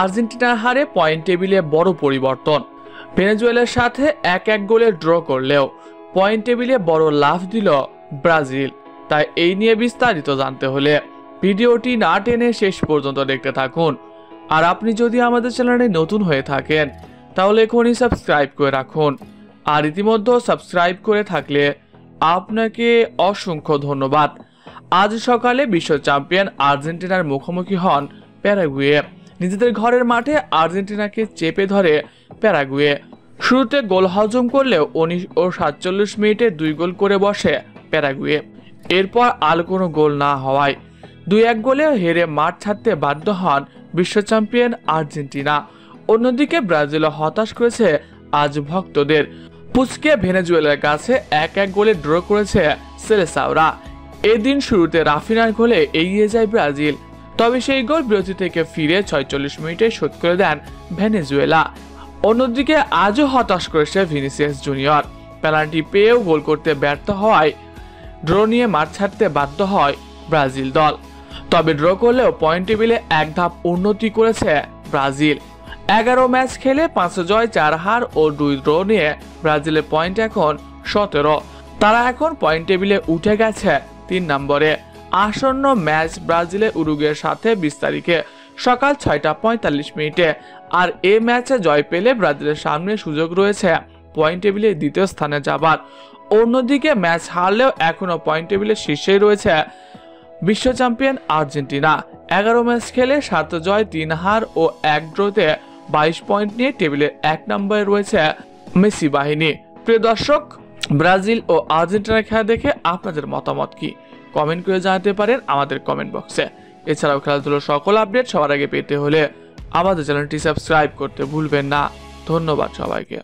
আর্জেন্টিনার হারে পয়েন্ট টেবিলে বড় পরিবর্তন। ভেনেজুয়েলার সাথে 1-1 গোলে ড্র করলেও পয়েন্ট টেবিলে বড় লাফ দিল ব্রাজিল। তাই এই নিয়ে বিস্তারিত জানতে হলে ভিডিওটি না টেনে শেষ পর্যন্ত দেখতে থাকুন। আর আপনি যদি আমাদের চ্যানেলে নতুন হয়ে থাকেন তাহলে এখনই সাবস্ক্রাইব করে রাখুন। আর ইতিমধ্যে সাবস্ক্রাইব করে থাকলে আপনাকে অসংখ্য ধন্যবাদ। আজ সকালে বিশ্ব চ্যাম্পিয়ন আর্জেন্টিনার মুখোমুখি হন প্যারাগুয়ে। নিজেদের ঘরের মাঠে আর্জেন্টিনাকে চেপে ধরে প্যারাগুয়ে। শুরুতে গোল হজম করলেও 19 ও 47 মিনিটে 2 গোল করে বসে প্যারাগুয়ে। এরপর আর কোনো গোল না হওয়ায় 2-1 গোলে হেরে মাঠ ছাড়তে বাধ্য হন বিশ্ব চ্যাম্পিয়ন আর্জেন্টিনা। অন্যদিকে ব্রাজিলও হতাশ করেছে আজ ভক্তদের। পুচকে ভেনেজুয়েলার কাছে 1-1 গোলে ড্র করেছে সেলেসাওরা। এদিন শুরুতে রাফিনার গোলে এগিয়ে যায় ব্রাজিল, তবে সেই গোল বিরতি থেকে ফিরে 46 মিনিটে শোধ করে দেন ভেনেজুয়েলা। অন্যদিকে আজও হতাশ করেছে ভিনিসিয়াস জুনিয়র। পেনাল্টি পেয়েও গোল করতে ব্যর্থ হওয়ায় ড্র নিয়ে মাঠ ছাড়তে বাধ্য হয় ব্রাজিল দল। তবে ড্র করলেও পয়েন্ট টেবিলে 1 ধাপ উন্নতি করেছে ব্রাজিল। 11 ম্যাচ খেলে 5 জয় 4 হার ও 2 ড্র নিয়ে ব্রাজিলের পয়েন্ট এখন 17। তারা এখন পয়েন্ট টেবিলে উঠে গেছে 3 নম্বরে। আসন্ন ম্যাচ ব্রাজিলের উরুগুয়ের সাথে 20 তারিখে সকাল 6টা 45 আর এ ম্যাচে জয় পেলে ব্রাজিলের সামনে সুযোগ রয়েছে পয়েন্ট টেবিলে দ্বিতীয় স্থানে যাবার। অন্যদিকে ম্যাচ হারলেও এখনো পয়েন্ট টেবিলের শীর্ষেই রয়েছে বিশ্ব চ্যাম্পিয়ন আর্জেন্টিনা। 11 ম্যাচ খেলে 7 জয় 3 হার ও 1 ড্রতে 22 পয়েন্ট নিয়ে টেবিলের 1 নম্বরে রয়েছে মেসি বাহিনী। প্রিয় দর্শক, ব্রাজিল ও আর্জেন্টিনার খেলা দেখে আপনাদের মতামত কি কমেন্ট করে জানাতে পারেন আমাদের কমেন্ট বক্সে। এছাড়াও খেলাধুলার সকল আপডেট সবার আগে পেতে হলে আমাদের চ্যানেলটি সাবস্ক্রাইব করতে ভুলবেন না। ধন্যবাদ সবাইকে।